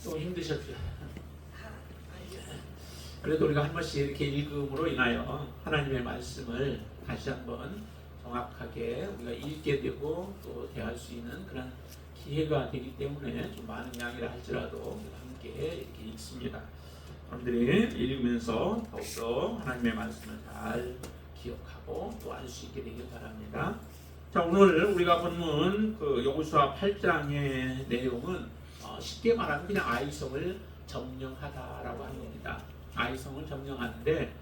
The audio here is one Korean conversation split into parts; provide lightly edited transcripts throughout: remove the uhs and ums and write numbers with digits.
좀 힘드셨죠? 그래도 우리가 한 번씩 이렇게 읽음으로 인하여 하나님의 말씀을 다시 한번 정확하게 우리가 읽게 되고 또 대할 수 있는 그런 기회가 되기 때문에 좀 많은 양이라 할지라도 함께 이렇게 읽습니다. 여러분들이 읽으면서 더욱더 하나님의 말씀을 잘 기억하고 또 알 수 있게 되길 바랍니다. 자, 오늘 우리가 본문 여호수아 8장의 내용은 쉽게 말하면 그냥 아이성을 점령하다라고 하는 겁니다. 아이성을 점령하는데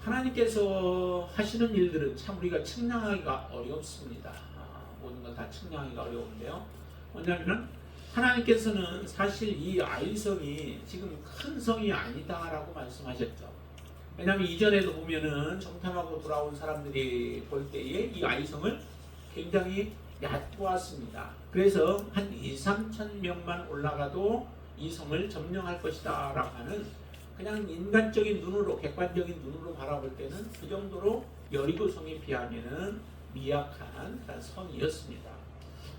하나님께서 하시는 일들은 참 우리가 측량하기가 어렵습니다. 모든 건 다 측량하기가 어려운데요. 왜냐하면 하나님께서는 사실 이 아이성이 지금 큰 성이 아니다라고 말씀하셨죠. 왜냐하면 이전에도 보면은 정탐하고 돌아온 사람들이 볼 때에 이 아이성을 굉장히 얕보았습니다. 그래서 한 2-3천 명만 올라가도 이 성을 점령할 것이다 라고 하는 그냥 인간적인 눈으로 객관적인 눈으로 바라볼 때는 그 정도로 여리고 성에 비하면은 미약한 그런 성이었습니다.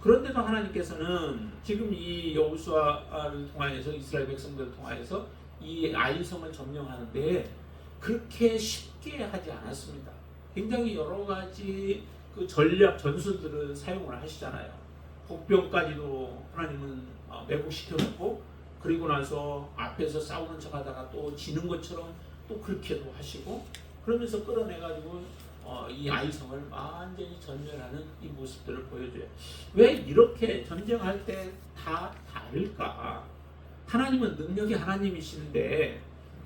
그런데도 하나님께서는 지금 이 여호수아를 통하여서 이스라엘 백성들을 통하여서 이 아이성을 점령하는데 그렇게 쉽게 하지 않았습니다. 굉장히 여러 가지 그 전략 전술들을 사용을 하시잖아요. 복병까지도 하나님은 매복시켜놓고 그리고 나서 앞에서 싸우는 척하다가 또 지는 것처럼 또 그렇게도 하시고 그러면서 끌어내가지고 이 아이성을 완전히 전멸하는 이 모습들을 보여줘요. 왜 이렇게 전쟁할 때 다 다를까? 하나님은 능력이 하나님이시는데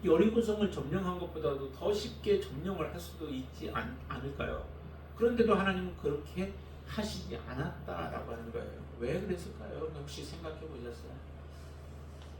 여리고성을 점령한 것보다도 더 쉽게 점령을 할 수도 있지 않을까요? 그런데도 하나님은 그렇게 하시지 않았다라고 하는 거예요. 왜 그랬을까요? 혹시 생각해 보셨어요?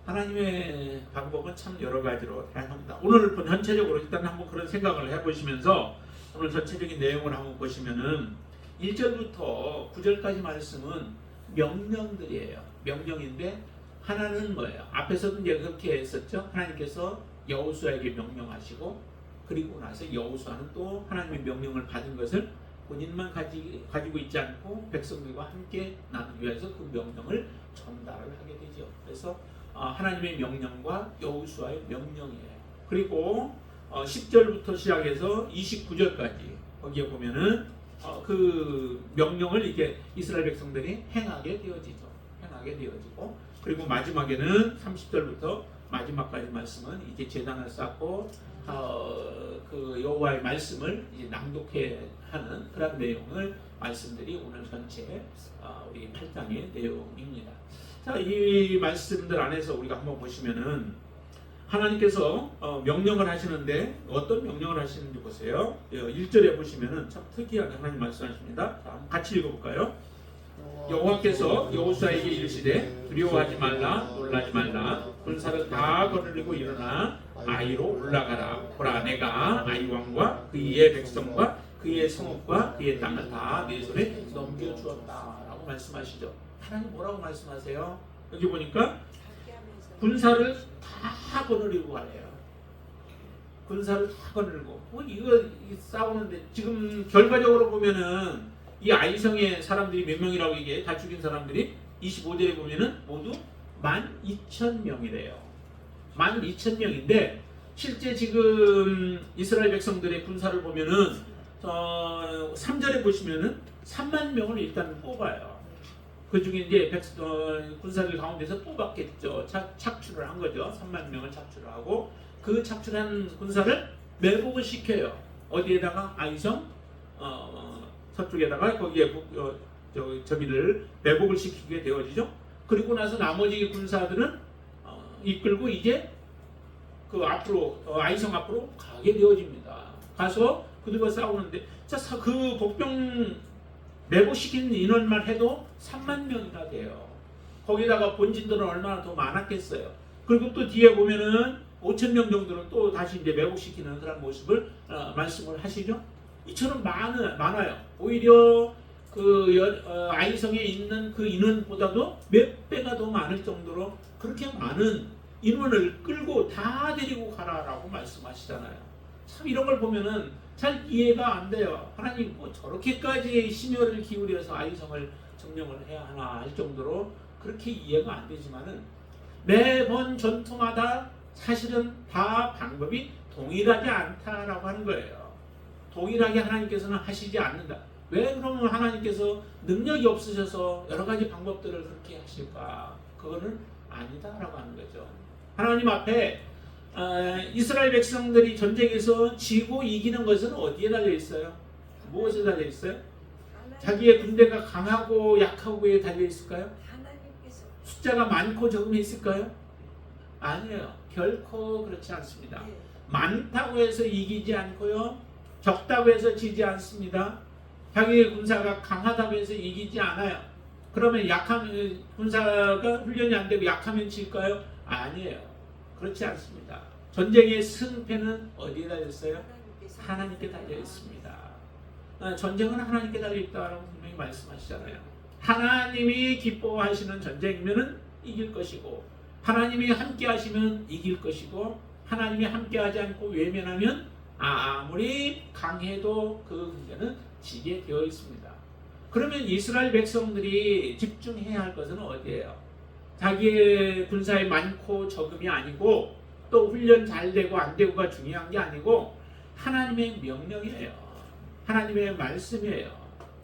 하나님의 방법은 참 여러 가지로 다양합니다. 오늘 전체적으로 일단 한번 그런 생각을 해보시면서 오늘 전체적인 내용을 한번 보시면은 1절부터 9절까지 말씀은 명령들이에요. 명령인데 하나는 뭐예요? 앞에서도 이제 그렇게 했었죠. 하나님께서 여호수아에게 명령하시고 그리고 나서 여호수아는 또 하나님의 명령을 받은 것을 본인만 가지고 있지 않고 백성들과 함께 나누기 위해서 그 명령을 전달을 하게 되죠. 그래서 하나님의 명령과 여호수아의 명령이에요. 그리고 10절부터 시작해서 29절까지 거기에 보면은 그 명령을 이제 이스라엘 백성들이 행하게 되어지죠. 행하게 되어지고 그리고 마지막에는 30절부터 마지막까지 말씀은 이제 제단을 쌓고 그 여호와의 말씀을 이제 낭독해 하는 그런 내용을 말씀들이 오늘 전체 우리 8장의 내용입니다. 자, 이 말씀들 안에서 우리가 한번 보시면은 하나님께서 명령을 하시는데 어떤 명령을 하시는지 보세요. 1절에 보시면은 참 특이하게 하나님 말씀하십니다. 자, 같이 읽어볼까요? 여호와께서 여호수아에게 이르시되 두려워하지 말라 놀라지 말라 군사를 다 거느리고 일어나 아이로 올라가라. 보라 내가 아이 왕과 그의 백성과 그의 성읍과 그의 땅을 다 내 손에 넘겨주었다라고 말씀하시죠. 하나님 뭐라고 말씀하세요? 여기 보니까 군사를 다 거느리고 가래요. 군사를 다 거느리고 이거 싸우는데 지금 결과적으로 보면은 이 아이성의 사람들이 몇 명이라고 이게 다 죽인 사람들이 25절에 보면은 모두 12,000명이래요. 12,000명인데 실제 지금 이스라엘 백성들의 군사를 보면은 3절에 보시면은 3만 명을 일단 뽑아요. 그 중에 이제 군사들 가운데서 뽑았겠죠. 착출을 한 거죠. 3만 명을 착출을 하고 그 착출한 군사를 매복을 시켜요. 어디에다가 아이성 서쪽에다가 거기에 저기를 매복을 시키게 되어지죠. 그리고 나서 나머지 군사들은 이끌고 이제 그 앞으로 아이성 앞으로 가게 되어집니다. 가서 그들과 싸우는데 그 복병 매복시킨 인원만 해도 3만 명이나 돼요. 거기다가 본진들은 얼마나 더 많았겠어요. 그리고 또 뒤에 보면은 5,000명 정도는 또 다시 이제 매복시키는 그런 모습을 말씀을 하시죠. 이처럼 많아요. 오히려 아이성에 있는 그 인원보다도 몇 배가 더 많을 정도로 그렇게 많은 인원을 끌고 다 데리고 가라라고 말씀하시잖아요. 참 이런 걸 보면은 잘 이해가 안 돼요. 하나님 뭐 저렇게까지 심혈을 기울여서 아이성을 점령을 해야 하나 할 정도로 그렇게 이해가 안 되지만은 매번 전투마다 사실은 다 방법이 동일하지 않다라고 하는 거예요. 동일하게 하나님께서는 하시지 않는다. 왜 그러면 하나님께서 능력이 없으셔서 여러 가지 방법들을 그렇게 하실까? 그거는 아니다라고 하는 거죠. 하나님 앞에 이스라엘 백성들이 전쟁에서 지고 이기는 것은 어디에 달려 있어요? 무엇에 달려 있어요? 자기의 군대가 강하고 약하고에 달려 있을까요? 하나님께서 숫자가 많고 적음에 있을까요? 아니에요. 결코 그렇지 않습니다. 많다고 해서 이기지 않고요. 적다고 해서 지지 않습니다. 자기의 군사가 강하다고 해서 이기지 않아요. 그러면 약하면 군사가 훈련이 안 되고 약하면 질까요? 아니에요. 그렇지 않습니다. 전쟁의 승패는 어디에 달려 있어요? 하나님께 달려 있습니다. 전쟁은 하나님께 달려 있다라고 분명히 말씀하시잖아요. 하나님이 기뻐하시는 전쟁이면은 이길 것이고, 하나님이 함께 하시면 이길 것이고, 하나님이 함께 하지 않고 외면하면 아무리 강해도 그 문제는 지게 되어 있습니다. 그러면 이스라엘 백성들이 집중해야 할 것은 어디예요? 자기의 군사에 많고 적음이 아니고, 또 훈련 잘 되고 안 되고가 중요한 게 아니고 하나님의 명령이에요. 하나님의 말씀이에요.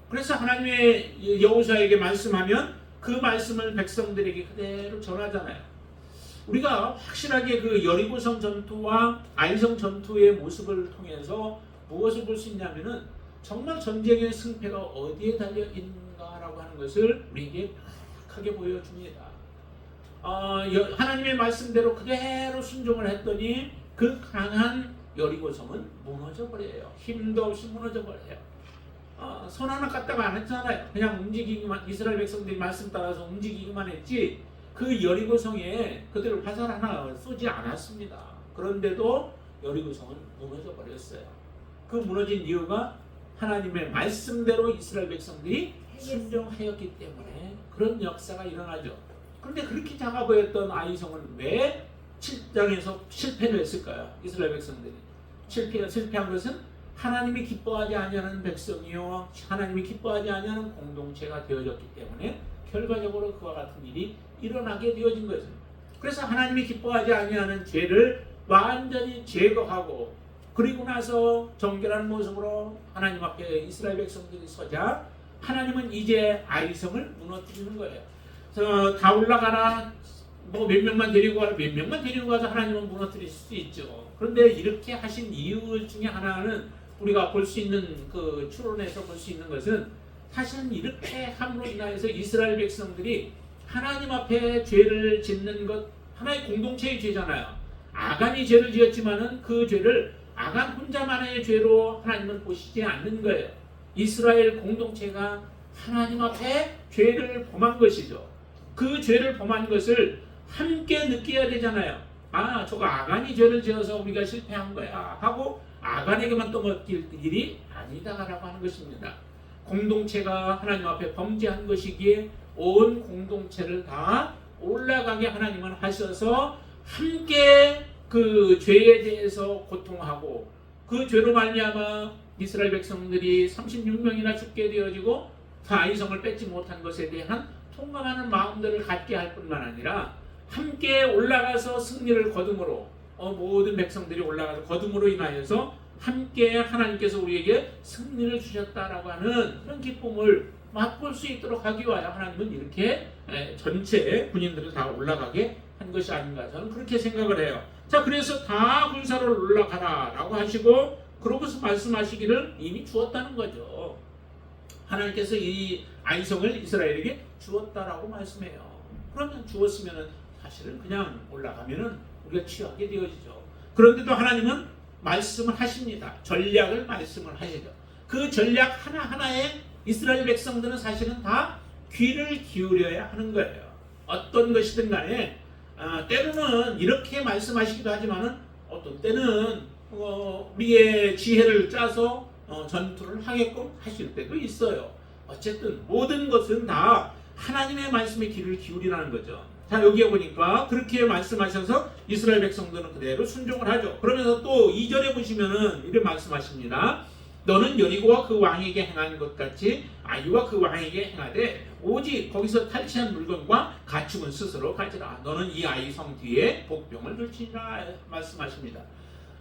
그래서 하나님의 여호수아에게 말씀하면 그 말씀을 백성들에게 그대로 전하잖아요. 우리가 확실하게 그 여리고성 전투와 아이성 전투의 모습을 통해서 무엇을 볼 수 있냐면은 정말 전쟁의 승패가 어디에 달려 있는가라고 하는 것을 우리에게 명확하게 보여줍니다. 하나님의 말씀대로 그대로 순종을 했더니 그 강한 여리고성은 무너져 버려요. 힘도 없이 무너져 버려요. 손 하나 갖다가 안 했잖아요. 그냥 움직이기만, 이스라엘 백성들이 말씀 따라서 움직이기만 했지 그 여리고성에 그들 화살 하나 쏘지 않았습니다. 그런데도 여리고성은 무너져 버렸어요. 그 무너진 이유가 하나님의 말씀대로 이스라엘 백성들이 순종하였기 때문에 그런 역사가 일어나죠. 그런데 그렇게 작아 보였던 아이성은 왜 7장에서 실패를 했을까요? 이스라엘 백성들이 실패한 것은 하나님이 기뻐하지 아니하는 백성이요 하나님이 기뻐하지 아니하는 공동체가 되어졌기 때문에 결과적으로 그와 같은 일이 일어나게 되어진 거죠. 그래서 하나님이 기뻐하지 아니하는 죄를 완전히 제거하고 그리고 나서 정결한 모습으로 하나님 앞에 이스라엘 백성들이 서자 하나님은 이제 아이성을 무너뜨리는 거예요. 다 올라가라. 뭐 몇 명만 데리고 가라. 몇 명만 데리고 가서 하나님은 무너뜨릴 수 있죠. 그런데 이렇게 하신 이유 중에 하나는 우리가 볼 수 있는 그 추론에서 볼 수 있는 것은 사실은 이렇게 함으로 인하여서 이스라엘 백성들이 하나님 앞에 죄를 짓는 것 하나의 공동체의 죄잖아요. 아간이 죄를 지었지만은 그 죄를 아간 혼자만의 죄로 하나님은 보시지 않는 거예요. 이스라엘 공동체가 하나님 앞에 죄를 범한 것이죠. 그 죄를 범한 것을 함께 느껴야 되잖아요. 저거 아간이 죄를 지어서 우리가 실패한 거야 하고 아간에게만 또 맡길 일이 아니다라고 하는 것입니다. 공동체가 하나님 앞에 범죄한 것이기에 온 공동체를 다 올라가게 하나님은 하셔서 함께 그 죄에 대해서 고통하고 그 죄로 말미암아 이스라엘 백성들이 36명이나 죽게 되어지고 아이성을 뺏지 못한 것에 대한 통감하는 마음들을 갖게 할 뿐만 아니라 함께 올라가서 승리를 거둠으로 모든 백성들이 올라가서 거둠으로 인하여서 함께 하나님께서 우리에게 승리를 주셨다라고 하는 그런 기쁨을 맛볼 수 있도록 하기 위하여 하나님은 이렇게 전체 군인들을 다 올라가게 한 것이 아닌가 저는 그렇게 생각을 해요. 자, 그래서 다 군사로 올라가라 라고 하시고 그러고서 말씀하시기를 이미 주었다는 거죠. 하나님께서 이 아이성을 이스라엘에게 주었다라고 말씀해요. 그러면 주었으면은 사실은 그냥 올라가면은 우리가 취하게 되어지죠. 그런데도 하나님은 말씀을 하십니다. 전략을 말씀을 하시죠. 그 전략 하나하나에 이스라엘 백성들은 사실은 다 귀를 기울여야 하는 거예요. 어떤 것이든 간에 때로는 이렇게 말씀하시기도 하지만은 어떤 때는 우리의 지혜를 짜서 전투를 하게끔 하실 때도 있어요. 어쨌든 모든 것은 다 하나님의 말씀에 귀를 기울이라는 거죠. 자, 여기에 보니까 그렇게 말씀하셔서 이스라엘 백성들은 그대로 순종을 하죠. 그러면서 또 2절에 보시면은 이렇게 말씀하십니다. 너는 여리고와 그 왕에게 행한 것 같이 아이와 그 왕에게 행하되 오직 거기서 탈취한 물건과 가축은 스스로 가지라. 너는 이 아이 성 뒤에 복병을 둘지니라 말씀하십니다.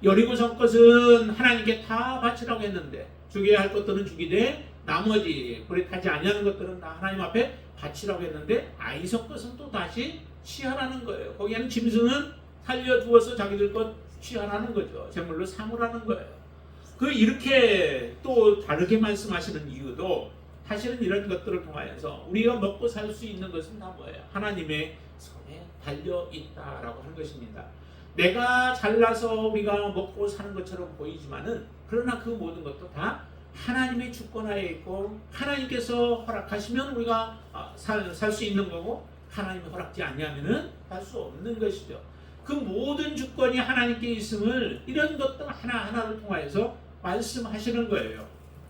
여리고성 것은 하나님께 다 바치라고 했는데 죽여야 할 것들은 죽이되 나머지 불에 타지 아니하는 것들은 다 하나님 앞에 바치라고 했는데 아이성 것은 또 다시 취하라는 거예요. 거기에는 짐승은 살려두어서 자기들 것 취하라는 거죠. 제물로 삼으라는 거예요. 이렇게 또 다르게 말씀하시는 이유도 사실은 이런 것들을 통하여서 우리가 먹고 살 수 있는 것은 다 뭐예요? 하나님의 손에 달려 있다라고 하는 것입니다. 내가 잘나서 우리가 먹고 사는 것처럼 보이지만은 그러나 그 모든 것도 다 하나님의 주권하에 있고 하나님께서 허락하시면 우리가 살 수 있는 거고 하나님이 허락지 아니하면은 할 수 없는 것이죠. 그 모든 주권이 하나님께 있음을 이런 것들 하나하나를 통하여서 말씀하시는 거예요.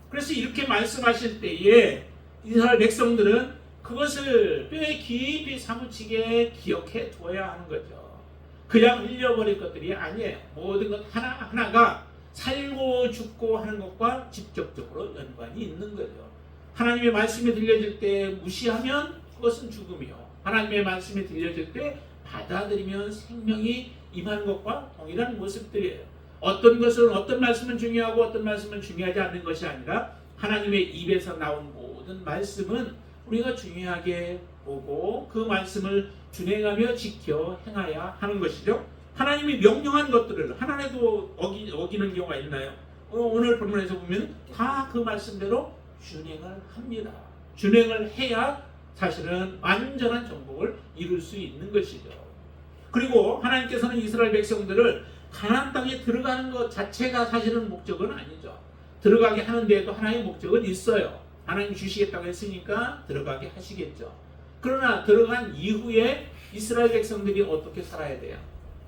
그래서 이렇게 말씀하실 때에 이스라엘 백성들은 그것을 뼈에 깊이 사무치게 기억해 두어야 하는 거죠. 그냥 흘려버릴 것들이 아니에요. 모든 것 하나하나가 살고 죽고 하는 것과 직접적으로 연관이 있는 거죠. 하나님의 말씀이 들려질 때 무시하면 그것은 죽음이요. 하나님의 말씀이 들려질 때 받아들이면 생명이 임하는 것과 동일한 모습들이에요. 어떤 것은 어떤 말씀은 중요하고 어떤 말씀은 중요하지 않는 것이 아니라 하나님의 입에서 나온 모든 말씀은 우리가 중요하게 보고 그 말씀을 준행하며 지켜 행해야 하는 것이죠. 하나님이 명령한 것들을 하나라도 어기는 경우가 있나요? 오늘 본문에서 보면 다 그 말씀대로 준행을 합니다. 준행을 해야 사실은 완전한 정복을 이룰 수 있는 것이죠. 그리고 하나님께서는 이스라엘 백성들을 가나안 땅에 들어가는 것 자체가 사실은 목적은 아니죠. 들어가게 하는 데에도 하나의 목적은 있어요. 하나님 주시겠다고 했으니까 들어가게 하시겠죠. 그러나 들어간 이후에 이스라엘 백성들이 어떻게 살아야 돼요?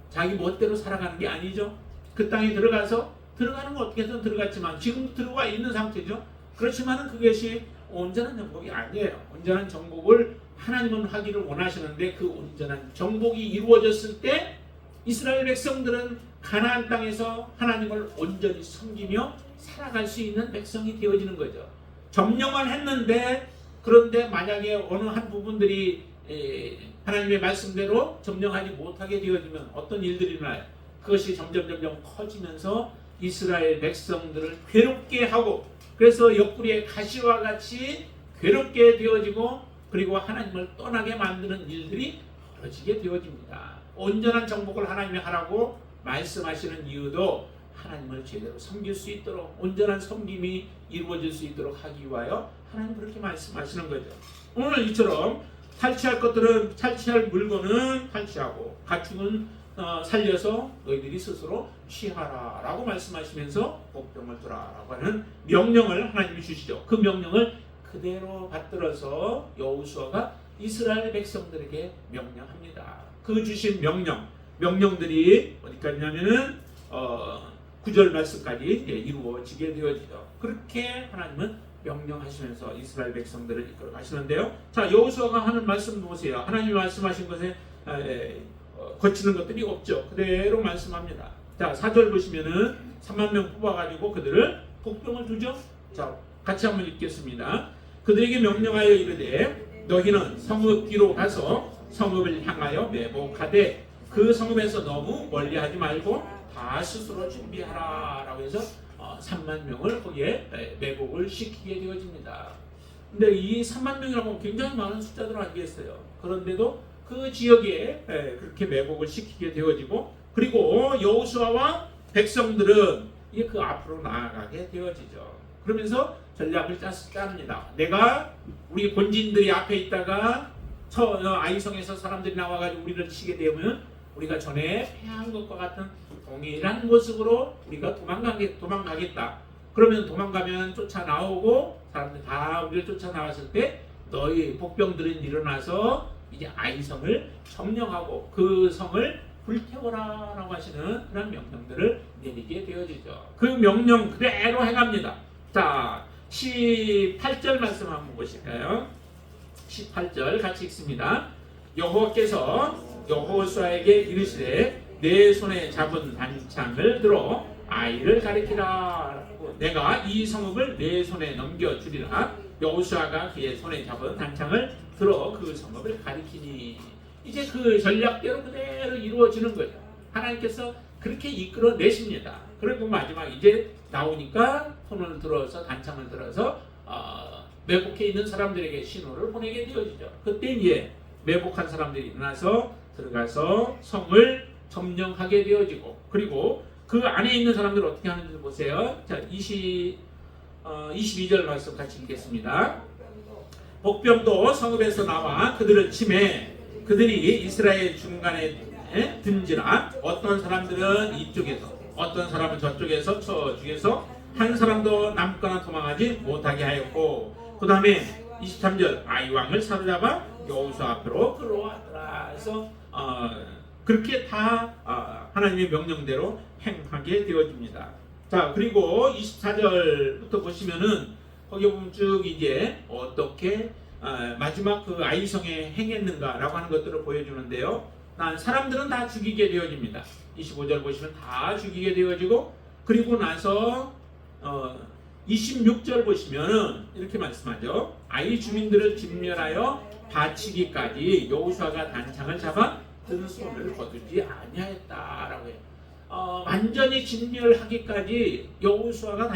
자기 멋대로 살아가는 게 아니죠. 그 땅에 들어가서 들어가는 건 어떻게든 들어갔지만 지금도 들어가 있는 상태죠. 그렇지만 그것이 온전한 정복이 아니에요. 온전한 정복을 하나님은 하기를 원하시는데 그 온전한 정복이 이루어졌을 때 이스라엘 백성들은 가나안 땅에서 하나님을 온전히 섬기며 살아갈 수 있는 백성이 되어지는 거죠. 점령을 했는데 그런데 만약에 어느 한 부분들이 하나님의 말씀대로 점령하지 못하게 되어지면 어떤 일들이 일어나요? 그것이 점점 커지면서 이스라엘 백성들을 괴롭게 하고 그래서 옆구리에 가시와 같이 괴롭게 되어지고 그리고 하나님을 떠나게 만드는 일들이 벌어지게 되어집니다. 온전한 정복을 하나님이 하라고 말씀하시는 이유도 하나님을 제대로 섬길 수 있도록 온전한 섬김이 이루어질 수 있도록 하기 위하여 하나님 그렇게 말씀하시는 거죠. 오늘 이처럼 탈취할 것들은 탈취할 물건은 탈취하고 가축은 살려서 너희들이 스스로 취하라 라고 말씀하시면서 복병을 두라라고 하는 명령을 하나님이 주시죠. 그 명령을 그대로 받들어서 여호수아가 이스라엘 백성들에게 명령합니다. 그 주신 명령들이 어디까지 냐면은 9절 말씀까지 이루어지게 되어지죠. 그렇게 하나님은 명령하시면서 이스라엘 백성들을 이끌어 가시는데요. 자, 여호수아가 하는 말씀 보세요. 하나님이 말씀하신 것에 거치는 것들이 없죠. 그대로 말씀합니다. 자, 4절 보시면은 3만 명 뽑아가지고 그들을 복병을 두죠. 자, 같이 한번 읽겠습니다. 그들에게 명령하여 이르되 너희는 성읍 뒤로 가서 성읍을 향하여 매복하되 그 성읍에서 너무 멀리하지 말고 다 스스로 준비하라 라고 해서 3만 명을 거기에 매복을 시키게 되어집니다. 근데 이 3만 명이라고 굉장히 많은 숫자들을 알겠어요. 그런데도 그 지역에 그렇게 매복을 시키게 되어지고 그리고 여호수아와 백성들은 이게 그 앞으로 나아가게 되어지죠. 그러면서 전략을 짭니다. 내가 우리 본진들이 앞에 있다가 아이성에서 사람들이 나와가지고 우리를 치게 되면 우리가 전에 패한 것과 같은 동일한 모습으로 우리가 도망가겠다. 그러면 도망가면 쫓아나오고 사람들 다 우리를 쫓아나왔을 때 너희 복병들은 일어나서 이제 아이성을 점령하고 그 성을 불태워라 라고 하시는 그런 명령들을 내리게 되어지죠. 그 명령 그대로 행합니다. 자, 18절 말씀 한번 보실까요? 18절 같이 읽습니다. 여호와께서 여호수아에게 이르시되 내 손에 잡은 단창을 들어 아이를 가리키라. 내가 이 성읍을 내 손에 넘겨주리라. 여호수아가 그의 손에 잡은 단창을 들어 그 성읍을 가리키니 이제 그 전략대로 그대로 이루어지는 거예요. 하나님께서 그렇게 이끌어내십니다. 그리고 마지막 이제 나오니까 손을 들어서 단창을 들어서 매복해 있는 사람들에게 신호를 보내게 되어지죠. 그때 이제 매복한 사람들이 일어나서 들어가서 성을 점령하게 되어지고 그리고 그 안에 있는 사람들 어떻게 하는지 보세요. 자, 22절 말씀 같이 읽겠습니다. 복병도 성읍에서 나와 그들을 치매 그들이 이스라엘 중간에 든지라 어떤 사람들은 이쪽에서 어떤 사람은 저쪽에서 저쪽에서 한 사람도 남거나 도망하지 못하게 하였고 그 다음에 23절 아이 왕을 사로잡아 여호수아 앞으로 끌어왔더라. 그래서 그렇게 다 하나님의 명령대로 행하게 되어집니다. 자, 그리고 24절부터 보시면은 거기 보면 쭉 이제 어떻게 마지막 그 아이성에 행했는가라고 하는 것들을 보여주는데요. 사람들은 다 죽이게 되어집니다. 25절 보시면 다 죽이게 되어지고 그리고 나서 26절 보시면은 이렇게 말씀하죠. 아이 주민들을 진멸하여 바치기까지 여호수아가 단창을 잡아 든 손을 거두지 아니하였다라고 해요. 완전히 진멸하기까지 여호수아가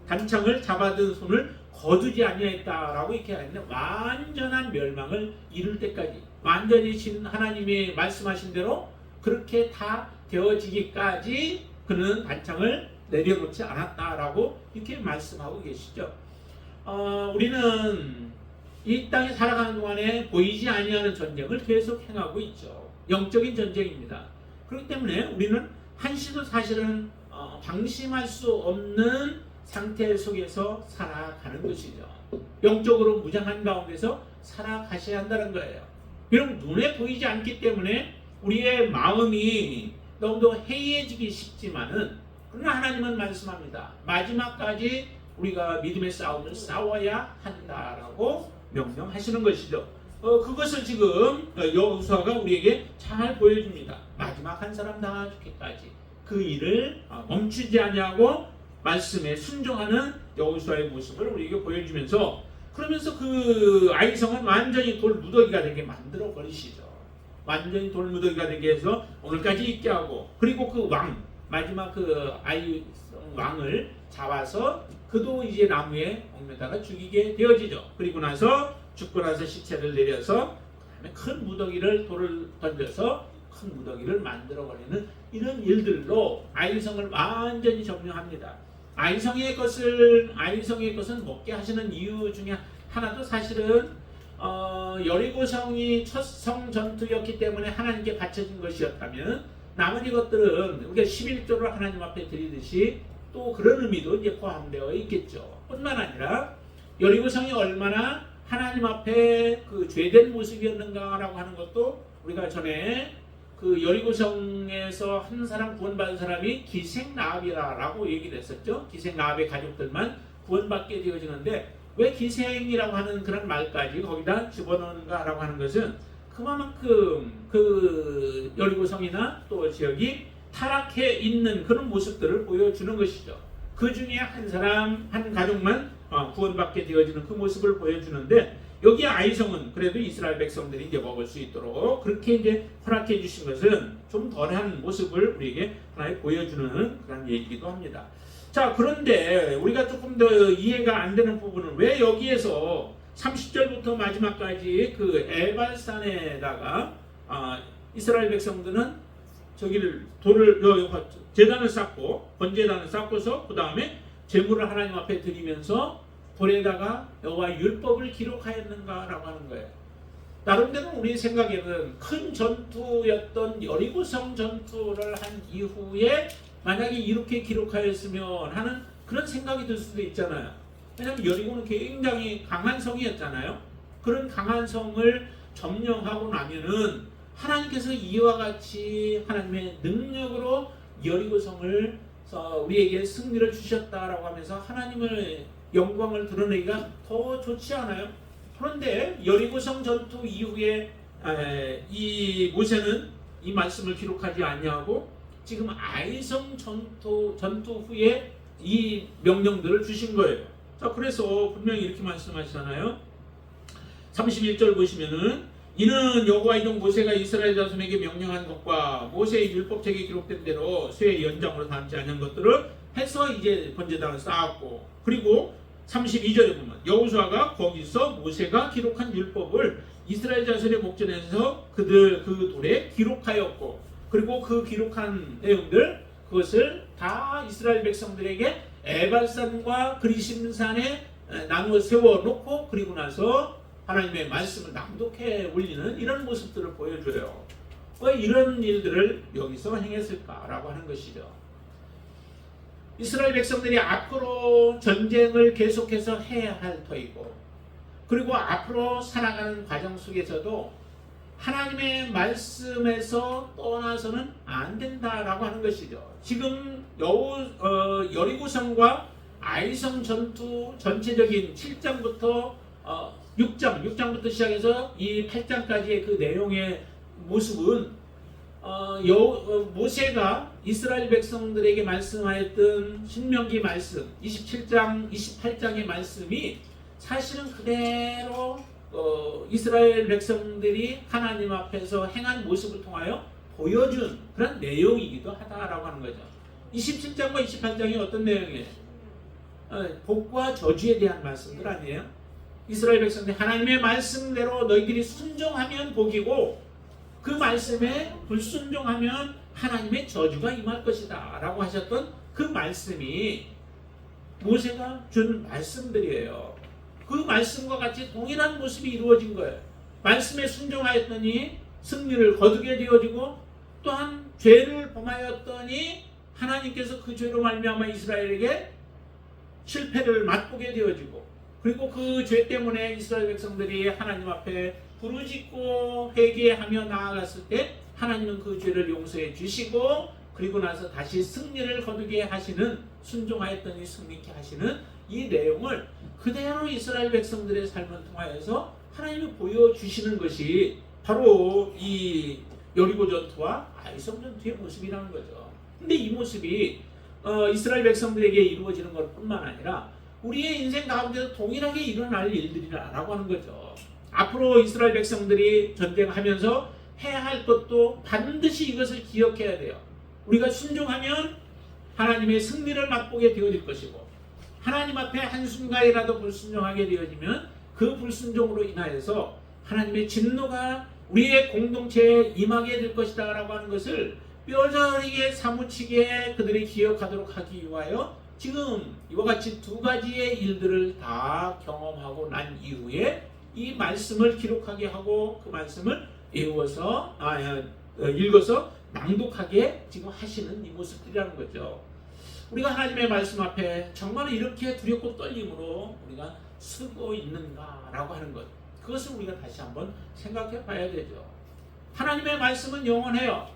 단창을 잡아든 손을 거두지 아니하였다라고 이렇게 하는데 완전한 멸망을 이룰 때까지 완전히 하나님이 말씀하신 대로 그렇게 다 되어지기까지 그는 단창을 내려놓지 않았다라고 이렇게 말씀하고 계시죠. 우리는 이 땅에 살아가는 동안에 보이지 아니하는 전쟁을 계속 행하고 있죠. 영적인 전쟁입니다. 그렇기 때문에 우리는 한시도 사실은 방심할 수 없는 상태 속에서 살아가는 것이죠. 영적으로 무장한 가운데서 살아가셔야 한다는 거예요. 비록 눈에 보이지 않기 때문에 우리의 마음이 너무도 해이해지기 쉽지만은 그러나 하나님은 말씀합니다. 마지막까지 우리가 믿음의 싸움을 싸워야 한다라고 명령하시는 것이죠. 그것을 지금 여호수아가 우리에게 잘 보여줍니다. 마지막 한 사람 다 죽기까지 그 일을 멈추지 아니하고 말씀에 순종하는 여호수아의 모습을 우리에게 보여주면서 그러면서 그 아이성은 완전히 돌무더기가 되게 만들어 버리시죠. 완전히 돌무더기가 되게 해서 오늘까지 있게 하고 그리고 그 마지막 그 아이성 왕을 잡아서 그도 이제 나무에 옥매다가 죽이게 되어지죠. 그리고 나서 죽고 나서 시체를 내려서 그다음에 큰 무더기를 돌을 던져서 큰 무더기를 만들어버리는 이런 일들로 아이성을 완전히 점령합니다. 아이성의 것은 먹게 하시는 이유 중에 하나도 사실은 여리고성이 첫 성 전투였기 때문에 하나님께 바쳐진 것이었다면 나머지 것들은 우리가 11조를 하나님 앞에 드리듯이 또 그런 의미도 이제 포함되어 있겠죠. 뿐만 아니라 여리고성이 얼마나 하나님 앞에 그 죄된 모습이었는가라고 하는 것도 우리가 전에 그 여리고성에서 한 사람 구원받은 사람이 기생나합이라고 얘기를 했었죠. 기생나합의 가족들만 구원받게 되어지는데 왜 기생이라고 하는 그런 말까지 거기다 집어넣는가라고 하는 것은 그만큼 그 여리고성이나 또 지역이 타락해 있는 그런 모습들을 보여주는 것이죠. 그 중에 한 사람, 한 가족만 구원받게 되어지는 그 모습을 보여주는데 여기 아이성은 그래도 이스라엘 백성들이 이제 먹을 수 있도록 그렇게 이제 허락해 주신 것은 좀 덜한 모습을 우리에게 하나의 보여주는 그런 얘기이기도 합니다. 자, 그런데 우리가 조금 더 이해가 안 되는 부분은 왜 여기에서 30절부터 마지막까지 그 에발산에다가 이스라엘 백성들은 저기를 제단을 쌓고 번제단을 쌓고서 그 다음에 제물을 하나님 앞에 드리면서 돌에다가 여호와의 율법을 기록하였는가라고 하는 거예요. 나름대로 우리 생각에는 큰 전투였던 여리고성 전투를 한 이후에 만약에 이렇게 기록하였으면 하는 그런 생각이 들 수도 있잖아요. 왜냐하면 여리고는 굉장히 강한 성이었잖아요. 그런 강한 성을 점령하고 나면은 하나님께서 이와 같이 하나님의 능력으로 여리고성을 우리에게 승리를 주셨다라고 하면서 하나님의 영광을 드러내기가 더 좋지 않아요? 그런데 여리고성 전투 이후에 이 모세는 이 말씀을 기록하지 아니하고 지금 아이성 전투 후에 이 명령들을 주신 거예요. 자, 그래서 분명히 이렇게 말씀하시잖아요. 31절 보시면은 이는 여호와 이동 모세가 이스라엘 자손에게 명령한 것과 모세의 율법책에 기록된 대로 쇠의 연장으로 담지 않은 것들을 해서 이제 번제단을 쌓았고, 그리고 32절에 보면 여호수아가 거기서 모세가 기록한 율법을 이스라엘 자손의 목전에서 그들 그 돌에 기록하였고, 그리고 그 기록한 내용들 그것을 다 이스라엘 백성들에게 에발산과 그리심산에 나누어 세워놓고, 그리고 나서 하나님의 말씀을 낭독해 올리는 이런 모습들을 보여줘요. 왜 이런 일들을 여기서 행했을까라고 하는 것이죠. 이스라엘 백성들이 앞으로 전쟁을 계속해서 해야 할 터이고, 그리고 앞으로 살아가는 과정 속에서도 하나님의 말씀에서 떠나서는 안 된다라고 하는 것이죠. 지금 여리고성과 아이성 전투 전체적인 7장부터 6장부터 시작해서 이 8장까지의 그 내용의 모습은 모세가 이스라엘 백성들에게 말씀하였던 신명기 말씀 27장, 28장의 말씀이 사실은 그대로 이스라엘 백성들이 하나님 앞에서 행한 모습을 통하여 보여준 그런 내용이기도 하다라고 하는 거죠. 27장과 28장이 어떤 내용이에요? 복과 저주에 대한 말씀들 아니에요? 이스라엘 백성들 하나님의 말씀대로 너희들이 순종하면 복이고 그 말씀에 불순종하면 하나님의 저주가 임할 것이다 라고 하셨던 그 말씀이 모세가 준 말씀들이에요. 그 말씀과 같이 동일한 모습이 이루어진 거예요. 말씀에 순종하였더니 승리를 거두게 되어지고, 또한 죄를 범하였더니 하나님께서 그 죄로 말미암아 이스라엘에게 실패를 맛보게 되어지고, 그리고 그 죄 때문에 이스라엘 백성들이 하나님 앞에 부르짖고 회개하며 나아갔을 때 하나님은 그 죄를 용서해 주시고, 그리고 나서 다시 승리를 거두게 하시는, 순종하였더니 승리케 하시는 이 내용을 그대로 이스라엘 백성들의 삶을 통하여서 하나님이 보여주시는 것이 바로 이 여리고 전투와 아이성 전투의 모습이라는 거죠. 근데 이 모습이 이스라엘 백성들에게 이루어지는 것 뿐만 아니라 우리의 인생 가운데서 동일하게 일어날 일들이라고 하는 거죠. 앞으로 이스라엘 백성들이 전쟁하면서 해야 할 것도 반드시 이것을 기억해야 돼요. 우리가 순종하면 하나님의 승리를 맛보게 되어질 것이고, 하나님 앞에 한순간이라도 불순종하게 되어지면 그 불순종으로 인하여서 하나님의 진노가 우리의 공동체에 임하게 될 것이다 라고 하는 것을 뼈저리게 사무치게 그들이 기억하도록 하기 위하여 지금 이와 같이 두 가지의 일들을 다 경험하고 난 이후에 이 말씀을 기록하게 하고 그 말씀을 읽어서 낭독하게 지금 하시는 이 모습들이라는 거죠. 우리가 하나님의 말씀 앞에 정말 이렇게 두렵고 떨림으로 우리가 서고 있는가라고 하는 것, 그것을 우리가 다시 한번 생각해 봐야 되죠. 하나님의 말씀은 영원해요.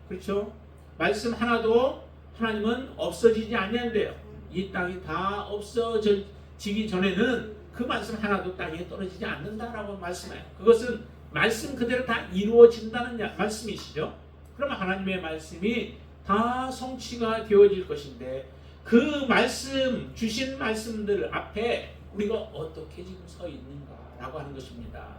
그렇죠? 말씀 하나도 하나님은 없어지지 않는데요. 이 땅이 다 없어지기 전에는 그 말씀 하나도 땅에 떨어지지 않는다라고 말씀해요. 그것은 말씀 그대로 다 이루어진다는 말씀이시죠. 그러면 하나님의 말씀이 다 성취가 되어질 것인데, 그 말씀, 주신 말씀들 앞에 우리가 어떻게 지금 서 있는가라고 하는 것입니다.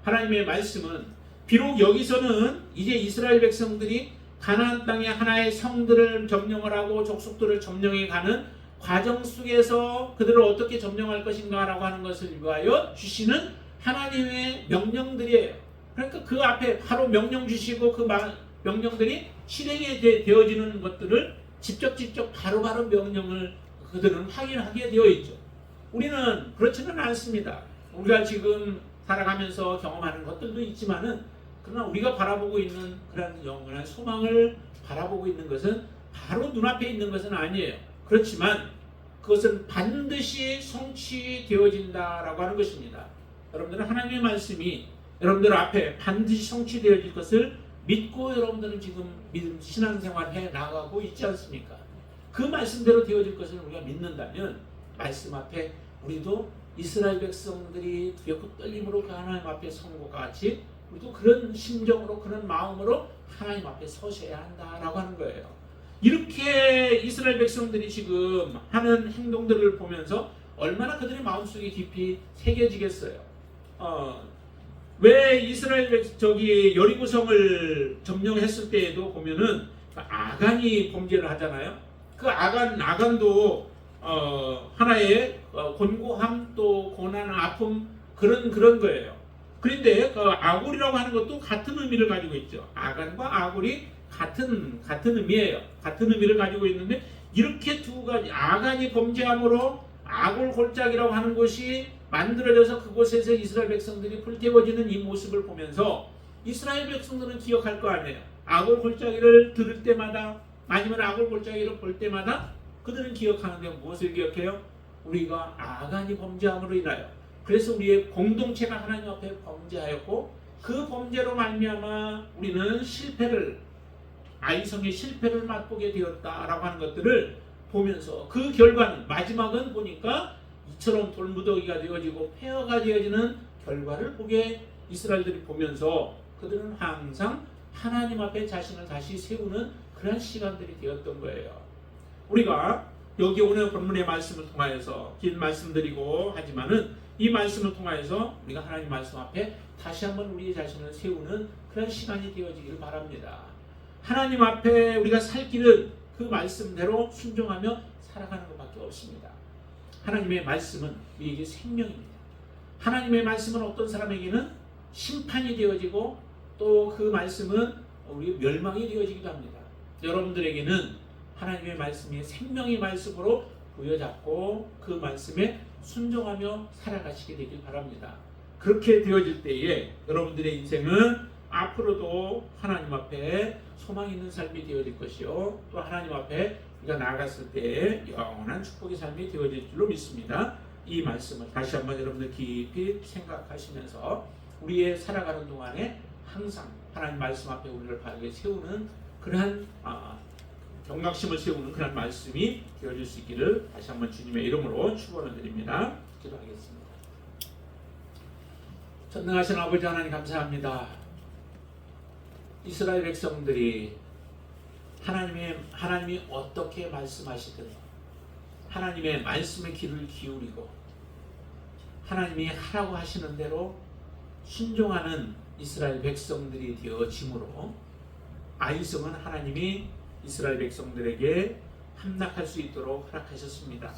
하나님의 말씀은 비록 여기서는 이제 이스라엘 백성들이 가나안 땅의 하나의 성들을 점령을 하고 족속들을 점령해 가는 과정 속에서 그들을 어떻게 점령할 것인가라고 하는 것을 위하여 주시는 하나님의 명령들이에요. 그러니까 그 앞에 바로 명령 주시고 그 명령들이 실행이 되어지는 것들을 직접 바로바로 명령을 그들은 확인하게 되어 있죠. 우리는 그렇지는 않습니다. 우리가 지금 살아가면서 경험하는 것들도 있지만은, 그러나 우리가 바라보고 있는 그런 영원한 소망을 바라보고 있는 것은 바로 눈앞에 있는 것은 아니에요. 그렇지만 그것은 반드시 성취되어진다라고 하는 것입니다. 여러분들은 하나님의 말씀이 여러분들 앞에 반드시 성취되어질 것을 믿고 여러분들은 지금 신앙생활을 해 나가고 있지 않습니까? 그 말씀대로 되어질 것을 우리가 믿는다면 말씀 앞에 우리도 이스라엘 백성들이 두렵고 떨림으로 그 하나님 앞에 선 것과 같이 우리도 그런 심정으로 그런 마음으로 하나님 앞에 서셔야 한다라고 하는 거예요. 이렇게 이스라엘 백성들이 지금 하는 행동들을 보면서 얼마나 그들의 마음속에 깊이 새겨지겠어요. 왜 이스라엘 여리고성을 점령했을 때에도 보면은 아간이 범죄를 하잖아요. 그 아간도 하나의 곤고함 또 고난 아픔 그런 거예요. 그런데 그 아골이라고 하는 것도 같은 의미를 가지고 있죠. 아간과 아골이 같은 의미예요. 같은 의미를 가지고 있는데 이렇게 두 가지 아간이 범죄함으로 아골 골짜기라고 하는 곳이 만들어져서 그곳에서 이스라엘 백성들이 불태워지는 이 모습을 보면서 이스라엘 백성들은 기억할 거 아니에요. 아골 골짜기를 들을 때마다 아니면 아골 골짜기를 볼 때마다 그들은 기억하는데 무엇을 기억해요? 우리가 아간이 범죄함으로 인하여 그래서 우리의 공동체가 하나님 앞에 범죄하였고 그 범죄로 말미암아 우리는 아이성의 실패를 맛보게 되었다라고 하는 것들을 보면서 그 결과는 마지막은 보니까 이처럼 돌무더기가 되어지고 폐허가 되어지는 결과를 보게 이스라엘들이 보면서 그들은 항상 하나님 앞에 자신을 다시 세우는 그런 시간들이 되었던 거예요. 우리가 여기 오늘 본문의 말씀을 통하여서 긴 말씀드리고 하지만은 이 말씀을 통하여서 우리가 하나님 말씀 앞에 다시 한번 우리 자신을 세우는 그런 시간이 되어지기를 바랍니다. 하나님 앞에 우리가 살 길은 그 말씀대로 순종하며 살아가는 것밖에 없습니다. 하나님의 말씀은 우리에게 생명입니다. 하나님의 말씀은 어떤 사람에게는 심판이 되어지고 또 그 말씀은 우리 멸망이 되어지기도 합니다. 여러분들에게는 하나님의 말씀이 생명의 말씀으로 부여잡고 그 말씀에 순종하며 살아가시게 되길 바랍니다. 그렇게 되어질 때에 여러분들의 인생은 앞으로도 하나님 앞에 소망 있는 삶이 되어질 것이요 또 하나님 앞에 우리가 나아갔을 때 영원한 축복의 삶이 되어질 줄로 믿습니다. 이 말씀을 다시 한번 여러분들 깊이 생각하시면서 우리의 살아가는 동안에 항상 하나님 말씀 앞에 우리를 바르게 세우는 그러한 경각심을 세우는 그런 말씀이 되어질 수 있기를 다시 한번 주님의 이름으로 축원을 드립니다. 기도하겠습니다. 전능하신 아버지 하나님 감사합니다. 이스라엘 백성들이 하나님이 어떻게 말씀하시든 하나님의 말씀에 귀를 기울이고 하나님이 하라고 하시는 대로 순종하는 이스라엘 백성들이 되어짐으로 아이성은 하나님이 이스라엘 백성들에게 함락할 수 있도록 허락하셨습니다.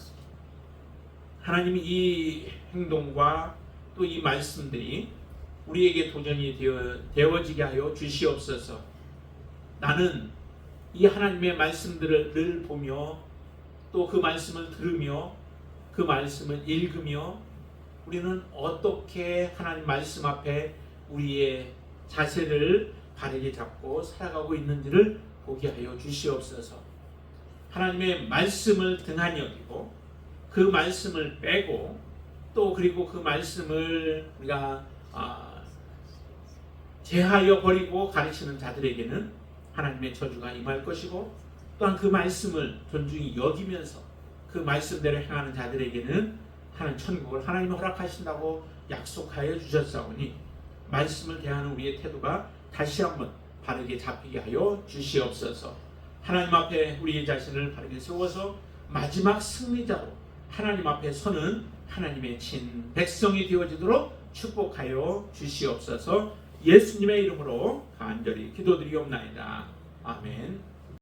하나님이 이 행동과 또 이 말씀들이 우리에게 도전이 되어지게 하여 주시옵소서. 나는 이 하나님의 말씀들을 늘 보며 또 그 말씀을 들으며 그 말씀을 읽으며 우리는 어떻게 하나님 말씀 앞에 우리의 자세를 바르게 잡고 살아가고 있는지를 보게 하여 주시옵소서. 하나님의 말씀을 등한히 여기고 그 말씀을 빼고 또 그리고 그 말씀을 우리가 제하여 버리고 가르치는 자들에게는 하나님의 저주가 임할 것이고 또한 그 말씀을 존중히 여기면서 그 말씀대로 행하는 자들에게는 하나님 천국을 하나님이 허락하신다고 약속하여 주셨사오니 말씀을 대하는 우리의 태도가 다시 한번 바르게 잡히게 하여 주시옵소서. 하나님 앞에 우리의 자신을 바르게 세워서 마지막 승리자로 하나님 앞에 서는 하나님의 친 백성이 되어지도록 축복하여 주시옵소서. 예수님의 이름으로 간절히 기도드리옵나이다. 아멘.